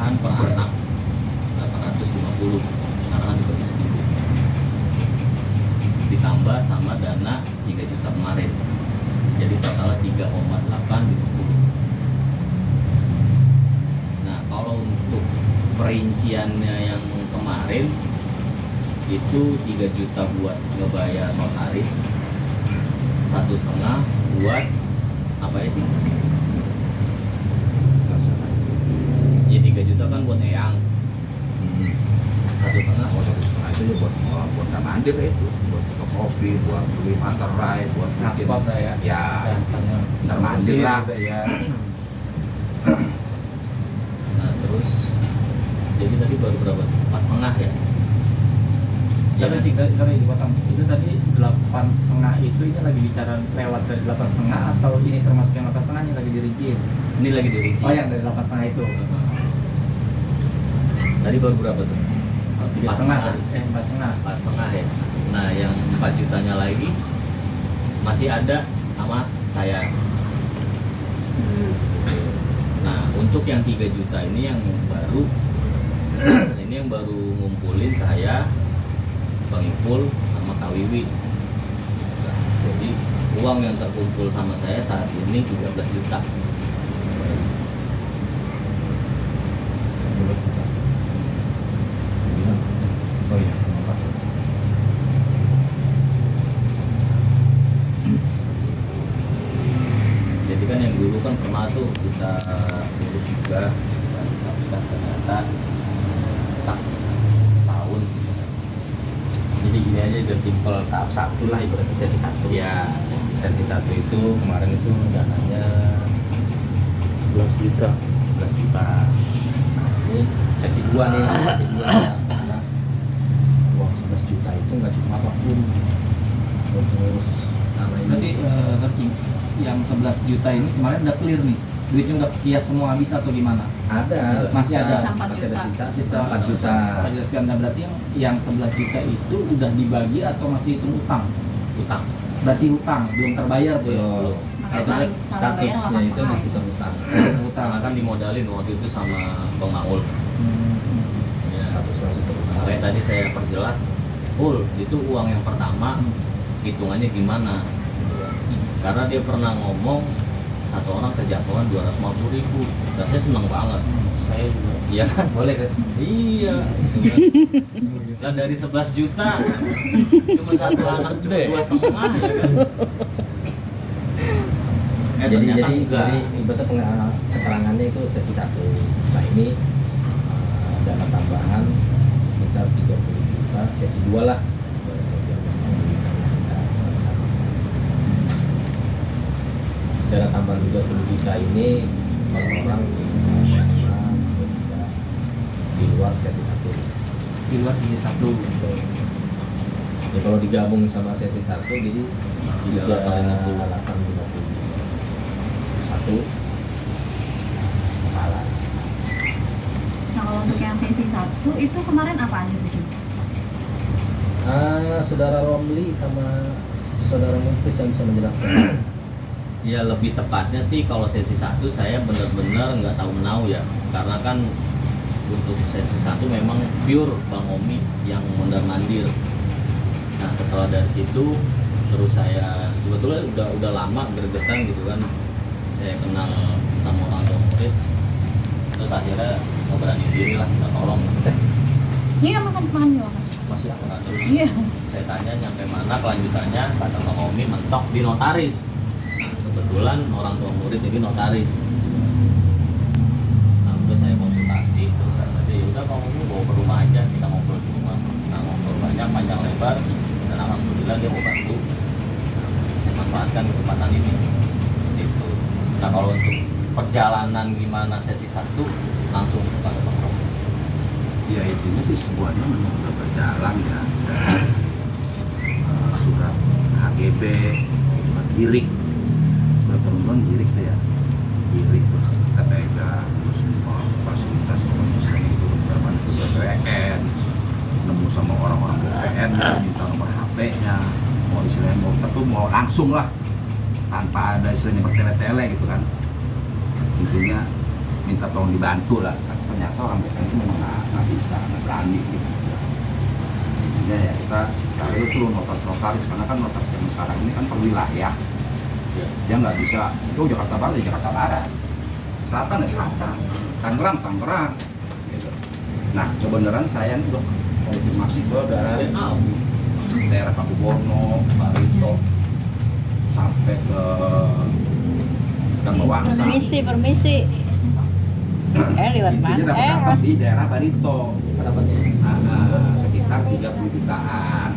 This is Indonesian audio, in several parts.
tambahan per anak 850, sekarang kan dibagi seminggu, ditambah sama dana 3 juta kemarin, jadi totalnya 3,850. Nah kalau untuk perinciannya yang kemarin itu 3 juta buat ngebayar notaris, 1,5 buat apa ya sih? Ya 3 juta kan buat eyang, 1,5 itu ya buat mandir itu, buat ke kopi, buat beli materai, buat bikin transport ya. ya Misalnya termandir lah. ya. Nah terus jadi tadi baru berapa tuh? 4,5 ya? Tapi sorry dipotong. Itu tadi 8,5 itu ini lagi bicara lewat dari 8,5 atau ini termasuk yang 8,5 nya lagi dirinciin? Ini lagi dirinci. Oh yang dari 8,5 itu. Tadi baru berapa tuh? 3,5 tadi. 4,5. 4,5 ya. Nah yang 4 jutanya lagi masih ada sama saya. Nah untuk yang 3 juta ini yang baru ini yang baru ngumpulin saya, Bang Ipul sama Kak Wiwi. Nah, jadi uang yang terkumpul sama saya saat ini 13 juta. Oh iya, kenapa? Jadi kan yang dulu kan pernah tuh kita urus juga, dan tapi kan ternyata stuck setahun. Jadi gini aja biar simpel, tahap 1 lah ibaratnya sesi 1. Ya, Sesi 1 itu kemarin itu dananya 11 juta. 11 juta. Nah, ini sesi 2 nih, sesi 2 ya. Karena uang 11 juta itu nggak cuma apapun buat ngurus sama ini. Berarti searching yang 11 juta ini kemarin udah clear nih, duitnya udah kias semua habis atau gimana? Ada, Masih ada. Sisa 4 masih ada juta. sisa 4 juta. Pak jelaskan, nah berarti yang 11 juta itu udah dibagi atau masih hitung utang? utang. Berarti utang, belum terbayar tuh ya? Belum. Maka Nah, itu saling bayar Statusnya sama itu sama. masih terutang. utang. Karena kan dimodalin waktu itu sama Bang Maul. Ya. Statusnya masih terutang. Makanya tadi saya perjelas, itu uang yang pertama hitungannya gimana? Gitu kan. Karena dia pernah ngomong satu orang kejatuhan 250.000. Dan saya seneng banget. Saya juga. Iya kan? Boleh kan? Iya. Lah dari 11 juta cuma satu anak cuma 2,5 ya kan. Ternyata enggak. Jadi ibaratnya keterangannya itu sesi 1. Nah ini dana tambahan sekitar 30 juta, sesi 2 lah. Dana tambahan 30 juta ini kalau orang di luar sesi 1. Di luar sisi 1. Ya kalau digabung sama sesi 1 jadi 3850. 1 kepala. Nah kalau untuk yang sesi 1 itu kemarin apa aja tuh Cim? Saudara Romli sama saudara Muflis yang bisa menjelaskan. Ya lebih tepatnya sih kalau sesi 1 saya benar-benar nggak tahu menau ya. Karena kan untuk sesi 1 memang pure Bang Omi yang mondar-mandir. Nah setelah dari situ terus saya sebetulnya udah lama gregetan gitu kan. Saya kenal sama orang tua murid. Terus akhirnya ngeberani diri lah minta tolong. Iya makan juga kan. Masih aku terus Iya. saya tanya nyampe mana kelanjutannya, kata Bang Omi mentok di notaris. Nah, kebetulan orang tua murid ini notaris. Nah terus saya konsultasi terus kata dia udah Bang Omi bawa ke rumah aja, kita ngobrol di rumah. Nah ngobrol banyak panjang lebar dan alhamdulillah dia mau bantu. Nah, saya manfaatkan kesempatan ini gitu. Nah kalau untuk perjalanan gimana sesi 1 langsung kepada Bang Romi. Ya intinya sih semuanya memang udah berjalan ya. Surat HGB, girik, surat permohonan girik tuh ya, girik terus KTK, terus fasilitas kalau misalnya itu beberapa itu BPN, nemu sama orang-orang BPN, minta nomor HP-nya, mau istilahnya mau kita tuh mau langsung lah, tanpa ada istilahnya bertele-tele gitu kan. Intinya minta tolong dibantu lah, ternyata orang BPN itu memang nggak bisa, nggak berani gitu. Intinya ya kita cari itu notaris, karena kan notaris yang sekarang ini kan per wilayah. Ya. Dia nggak bisa, itu Jakarta Barat ya Jakarta Barat, selatan ya selatan, Tangerang gitu. Nah kebenaran saya ini udah konfirmasi ke daerah Pakubono, Barito, sampai ke Damawangsa. Permisi. Lewat Intinya mana? dapat di daerah Barito, Pendapatnya. sekitar 30 jutaan.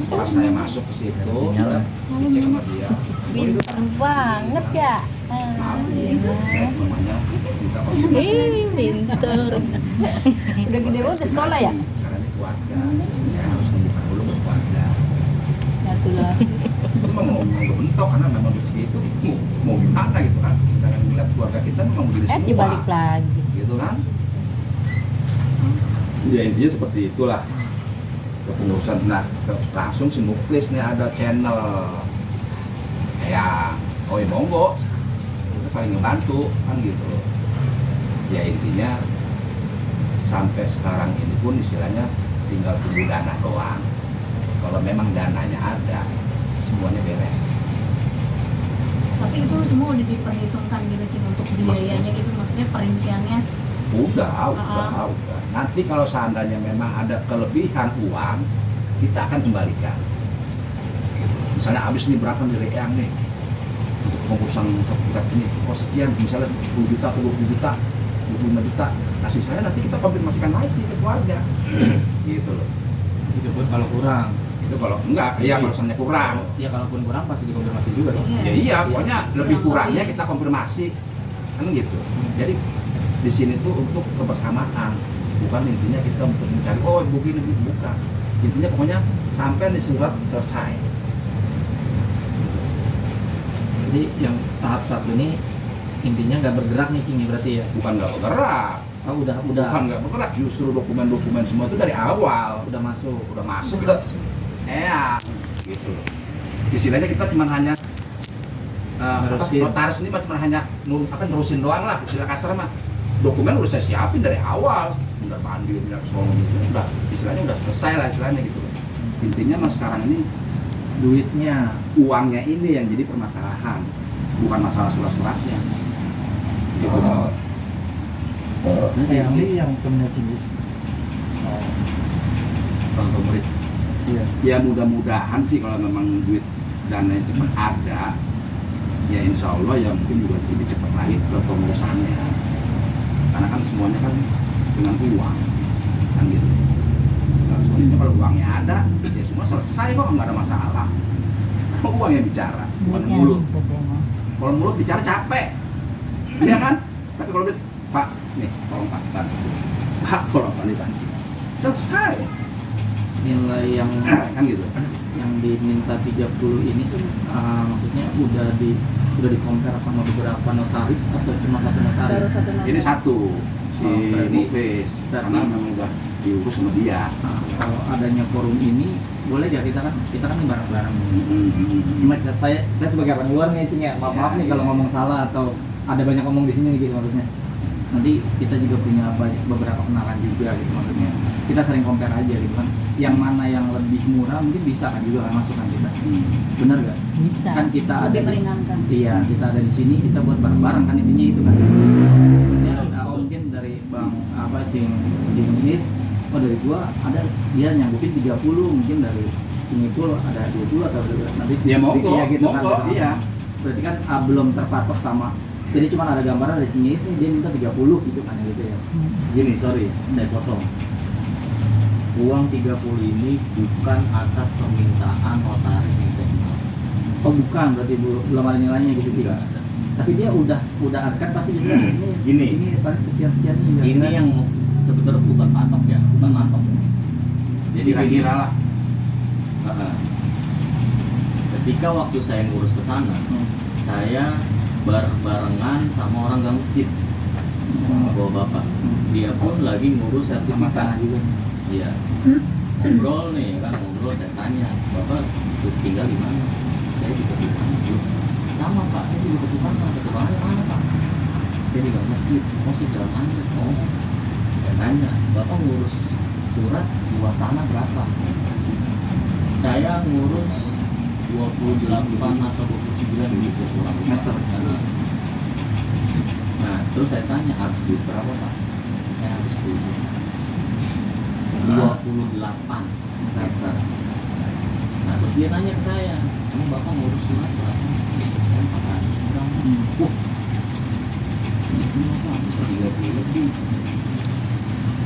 Pas saya masuk ke situ, Sinyal. dicek sama dia. Pintar banget ya. Maaf, saya namanya minta Ih, pintar. Udah gede banget di sekolah ya? Sekarang ini keluarga, saya harus membuka dulu ke keluarga. Ya tuh lah. Itu memang mau bentok karena memang segitu mau gimana gitu kan. Sekarang ngeliat keluarga kita memang begini semua. Dibalik lagi. Gitu kan. Ya intinya seperti itulah kepengurusan. Nah langsung si Muklis nih ada channel kayak oh ya monggo kita saling membantu kan gitu. Ya intinya sampai sekarang ini pun istilahnya tinggal tunggu dana doang. Kalau memang dananya ada semuanya beres. Tapi itu semua udah diperhitungkan gitu sih untuk biayanya gitu, maksudnya perinciannya. Udah. Ah. Nanti kalau seandainya memang ada kelebihan uang, kita akan kembalikan. Misalnya habis nih berapa dari Eyang nih untuk pengurusan sertifikat ini, oh sekian, misalnya 10 juta atau 20 juta, 25 juta. Nah sisanya nanti kita konfirmasikan lagi ke keluarga. Gitu loh. Itu pun kalau kurang. Itu kalau enggak, iya kalau misalnya kurang. Ya kalaupun kurang pasti dikonfirmasi juga dong. Ya iya, pokoknya lebih kurangnya kita konfirmasi. Kan gitu. Jadi di sini tuh untuk kebersamaan, bukan intinya kita untuk mencari oh begini bukan. Intinya pokoknya sampai di surat selesai. Jadi yang tahap 1 ini intinya nggak bergerak nih Cing berarti ya? Bukan nggak bergerak, Oh udah bukan nggak bergerak, justru dokumen-dokumen semua itu dari awal udah masuk. udah masuk ke gitu. Istilahnya kita cuma hanya Nerusin. notaris ini cuma hanya nerusin doang lah, istilah kasar mah. Dokumen udah saya siapin dari awal, udah mandir, udah sono gitu, udah istilahnya udah selesai lah istilahnya gitu. Intinya mas sekarang ini Duitnya. uangnya ini yang jadi permasalahan, bukan masalah surat-suratnya. Gitu. yang temennya Cingis. Bang Tomrit. Iya. Ya mudah-mudahan sih kalau memang duit dananya cepat ada, ya insya Allah ya mungkin juga lebih cepat lagi ke pengurusannya. Karena kan semuanya kan dengan uang, kan gitu. Segala sesuatunya kalau uangnya ada, ya semua selesai kok, nggak ada masalah. Karena uang yang bicara, bukan mulut. Kalau mulut bicara capek, iya kan? Tapi kalau duit, Pak, nih tolong Pak bantu. Pak, tolong Pak nih bantu. Selesai, Nilai yang kan gitu. yang diminta 30 ini tuh maksudnya udah di compare sama beberapa notaris atau cuma satu Baru notaris? satu notaris. Ini satu si Oh, berarti- Muklis, karena memang udah diurus sama dia. Nah, kalau adanya forum ini boleh ya kita kan nih bareng-bareng. Cuma saya sebagai orang luar nih Cing ya, maaf nih kalau ngomong salah atau ada banyak ngomong di sini gitu maksudnya. Nanti kita juga punya beberapa kenalan juga gitu maksudnya. Kita sering compare aja gitu kan. Yang mana yang lebih murah mungkin bisa kan juga kan masukan kita. Bener gak? Bisa. Kan kita ada Lebih di- meringankan. Iya, kita ada di sini kita buat bareng-bareng kan intinya itu kan. Maksudnya mungkin dari Bang Cingis, oh dari gua ada dia nyanggupin 30, mungkin dari Cingipul ada 20 atau nanti Ya monggo, iya gitu kan. monggo, iya. Berarti kan belum terpatok sama. Jadi cuma ada gambaran dari Cingis nih dia minta 30 gitu kan gitu ya. Gini, sorry, saya potong. Uang 30 ini bukan atas permintaan notaris yang saya kenal. Oh bukan, berarti belum ada nilainya gitu Tidak tidak. ada. Tapi dia udah kan pasti bisa ini Gini. ini paling sekian nih. Ini kan? yang sebetulnya bukan patok ya, bukan patok. Jadi Kira-kira lah. Heeh. Ketika waktu saya ngurus ke sana, saya barengan sama orang gang masjid, bawa bapak. Dia pun lagi ngurus Sama tanah sertifikat. juga. Iya. Ngobrol nih kan, ngobrol saya tanya, bapak tinggal di mana? Saya di Ketubangan. Sama Pak, saya juga Ketubangan. Ketubangan mana Pak? Jadi nggak masjid, oh sudah lanjut, oh. Saya tanya, bapak ngurus surat luas tanah berapa? Saya ngurus 28 atau 29 gitu kurang Meter. Nah, terus saya tanya habis duit berapa pak? Saya habis 10 juta. 28 meter. Nah, terus dia tanya ke saya, kamu bapak ngurus surat berapa? Saya 400 kurang. Wah, itu bapak bisa 30 lebih.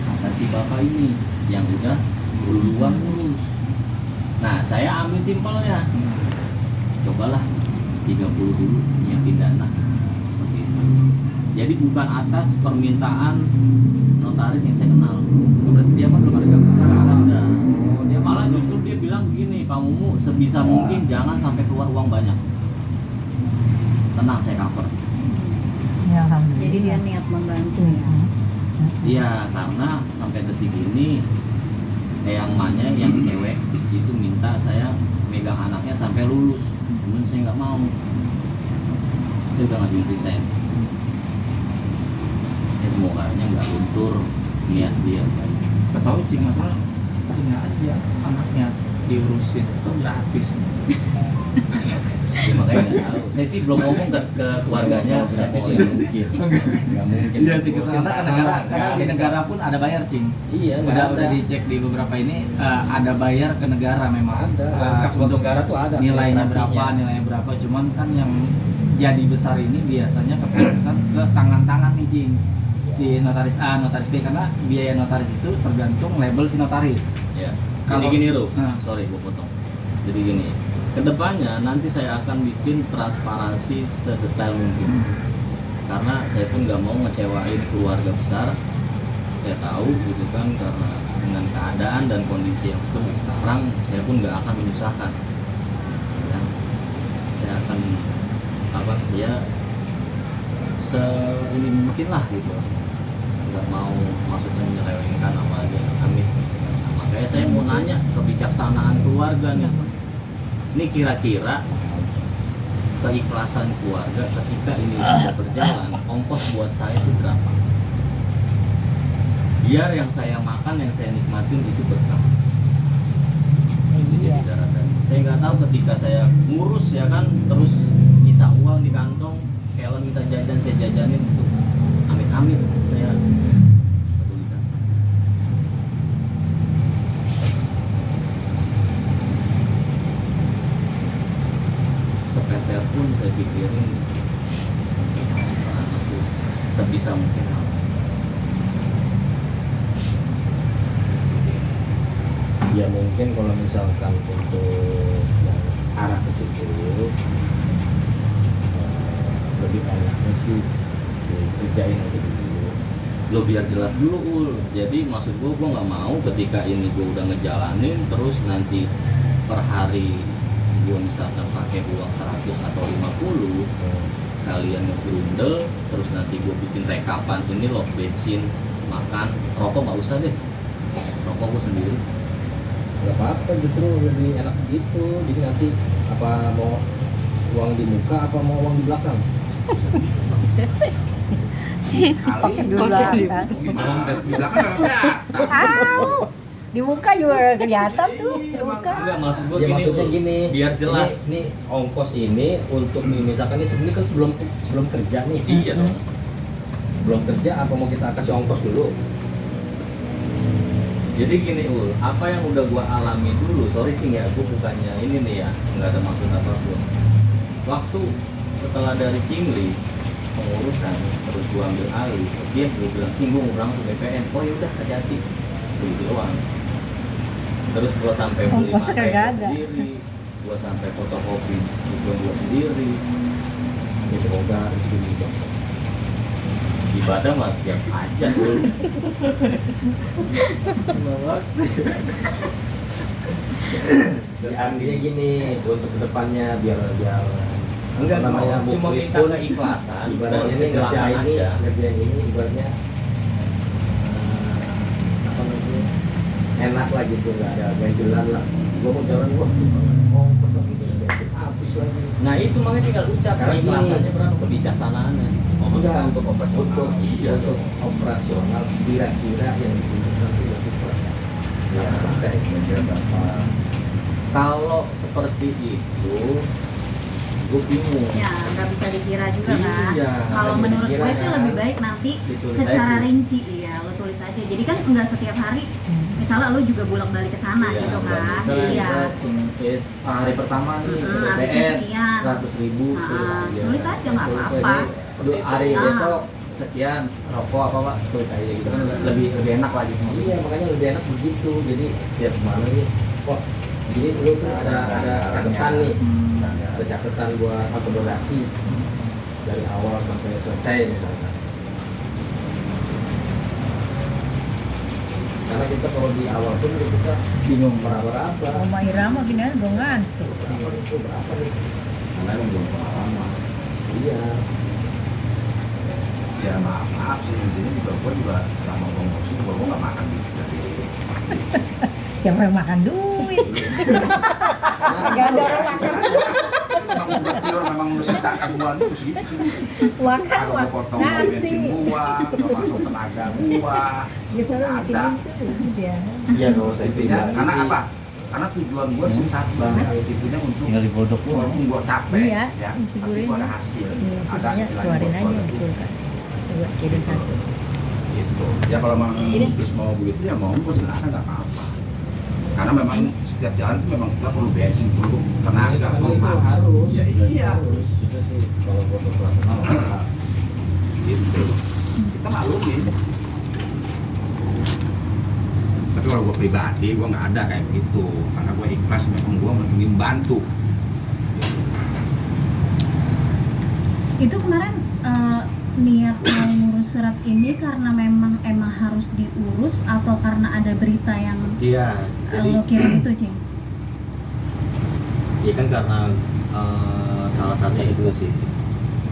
Kata si bapak ini yang udah duluan ngurus. Nah, saya ambil simpelnya. Cobalah 30 dulu nyiapin dana. Seperti itu. Jadi bukan atas permintaan notaris yang saya kenal. Berarti dia mah belum ada gabungan. Ada. Dia malah justru dia bilang begini, Pak Mumu, sebisa mungkin jangan sampai keluar uang banyak. Tenang, saya cover. Ya, alhamdulillah. Jadi dia niat membantu ya. Iya, karena sampai detik ini yang emaknya yang cewek itu minta saya megang anaknya sampai lulus. Cuman saya nggak mau. Saya udah ngajuin resign. Ya semoga nggak luntur niat dia. Ketahui cing apa? Punya aja anaknya diurusin itu gratis. Ya, makanya nggak tahu. Saya sih belum ngomong ke keluarganya. Saya sih nggak mungkin. Nggak mungkin. Iya sih kesana ke negara, karena di negara pun ada bayar cing. Iya, nggak Udah ada. dicek di beberapa ini ada bayar ke negara memang. Ada. Kas Untuk negara tuh ada. nilainya administrasinya. berapa, nilainya berapa. Cuman kan yang jadi besar ini biasanya keputusan ke tangan-tangan nih cing. Si notaris A, notaris B, karena biaya notaris itu tergantung label si notaris. Ya. Kalau- Jadi gini Ru, Nah. sorry gue potong. Jadi gini, kedepannya nanti saya akan bikin transparansi sedetail mungkin. Karena saya pun nggak mau ngecewain keluarga besar. Saya tahu gitu kan, karena dengan keadaan dan kondisi yang seperti sekarang, saya pun nggak akan menyusahkan. Ya. Saya akan apa ya ini mungkin lah gitu. Nggak mau maksudnya menyelewengkan apa aja, amin. Makanya saya mau nanya kebijaksanaan keluarga nih. Ini kira-kira keikhlasan keluarga ketika ini sudah berjalan, ongkos buat saya itu berapa? Biar yang saya makan, yang saya nikmatin itu berkah. Itu jadi daratan. Saya nggak tahu ketika saya ngurus ya kan, terus sisa uang di kantong, kalau minta jajan saya jajanin itu amit-amit saya pedulikan. Sepeser pun saya pikirin supaya anakku sebisa mungkin. Ya mungkin kalau misalkan untuk yang arah ke situ lebih banyaknya sih dikerjain aja dulu. Lo biar jelas dulu Ul. Jadi maksud gue nggak mau ketika ini gue udah ngejalanin terus nanti per hari gue misalkan pakai uang 100 atau 50, kalian ngebrundel terus nanti gue bikin rekapan ini loh, bensin, makan, rokok nggak usah deh, rokok gue sendiri. Gak apa-apa, justru lebih enak gitu. Jadi nanti apa mau uang di muka apa mau uang di belakang? Pakai dulu kan. Di belakang nggak Di muka juga kelihatan tuh, di muka. Enggak, maksud gue Ya gini, maksudnya Ul. gini, biar jelas. Ini ongkos ini untuk misalkan ini kan sebelum kerja nih. Iya dong. Belum kerja apa mau kita kasih ongkos dulu? Jadi gini Ul, apa yang udah gua alami dulu, sorry Cing ya, gua bukannya ini nih ya, nggak ada maksud apapun. Waktu setelah dari Cingli pengurusan, terus gua ambil alih, setiap gua bilang Cing gua mau berangkat ke BPN, oh yaudah hati-hati, beli doang. Terus gua sampai beli Ongkosnya materai kagak gua ada. sendiri, gua sampai fotokopi gua sendiri. Ya semoga rezeki juga. Ibadah mah tiap aja Ul. Ya artinya gini, untuk kedepannya biar Enggak, namanya cuma muklis minta pun keikhlasan dan ibaratnya ini kejelasan ngerjain ini, aja. ngerjain ini ibaratnya apa namanya enak lah gitu, nggak ada ganjelan lah. Gua mau jalan gua ongkos lagi bensin habis lagi. Nah itu gampangnya tinggal ucap. Sekarang gini. Ikhlasannya berapa kebijaksanaannya. Enggak, untuk Iya. untuk operasional kira-kira yang dibutuhkan itu berarti seperti berapa persen, kira-kira berapa. Kalau seperti itu, gue bingung. Ya nggak bisa dikira juga kan. Iya, Kalau nggak menurut dikira gue sih kan. lebih baik nanti Ditulis secara aja. rinci, iya lo tulis aja. Jadi kan nggak setiap hari, misalnya lo juga bolak-balik ke sana Iya, gitu kan. Misalnya Iya. kita cuma hari pertama nih ke Habisnya BPN sekian. 100.000 Tulis aja nggak apa-apa. Hari Ah. besok sekian rokok apa pak tulis aja gitu kan lebih enak lagi. Iya makanya lebih enak begitu. Jadi setiap mana nih, kok jadi lu tuh ada catatan nih, ada catatan buat akomodasi dari awal sampai selesai misalkan. Karena kita kalau di awal pun kita bingung berapa. Oma Irama gini aja belum ngantuk. Berapa nih? Karena emang belum pengalaman. Iya. Ya maaf sih, intinya juga gue juga selama gue ngurus gue nggak makan gitu dari Siapa yang makan duit? Gak ada orang makan. Memang udah pure, memang lu sisakan gua terus gitu sih. Makan Kalau gua potong bensin nasi. gua, gua masuk tenaga gua. Dia selalu Ada. bikinin terus ya. Iya kalau saya Intinya pribadi karena sih, apa? Karena tujuan gua sih satu, intinya untuk Tinggal di boldok walaupun gua capek, Iya, ya, tapi ciburin gua ada ya. hasil. Iya, Ada sisanya istilahnya keluarin gua aja keluar di duit. kulkas. Coba jadiin satu. Gitu. Ya kalau memang Iya. bis mau begitu ya mau gua silakan nggak apa-apa. Karena memang setiap jalan itu memang kita perlu bensin, perlu tenaga, kan perlu itu makan. harus. Ya iya. Harus. Itu sih kalau buat operasional Gitu. Kita maklumin. Tapi kalau gue pribadi, gue nggak ada kayak begitu. Karena gue ikhlas, memang gue ingin bantu. Itu kemarin niat mau ngurus surat ini karena memang emang harus diurus atau karena ada berita yang Iya, jadi lo kirim itu, Cing? ya kan karena salah satunya itu sih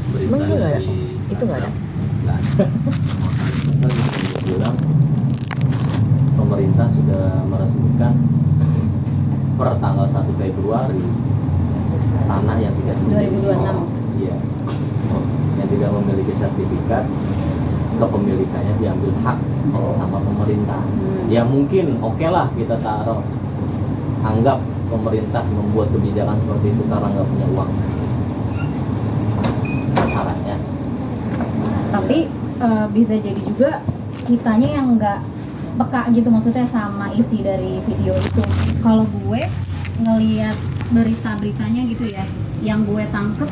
berita Emang itu nggak ada? di Itu nggak ada? Nggak ada. Kan bilang pemerintah sudah meresmikan per tanggal 1 Februari tanah yang tidak 2026. Iya, yang tidak memiliki sertifikat kepemilikannya diambil hak sama pemerintah. Ya mungkin oke lah kita taruh, anggap pemerintah membuat kebijakan seperti itu karena nggak punya uang. Masalahnya Tapi bisa jadi juga kitanya yang nggak peka gitu, maksudnya sama isi dari video itu. Kalau gue ngelihat berita-beritanya gitu ya, yang gue tangkep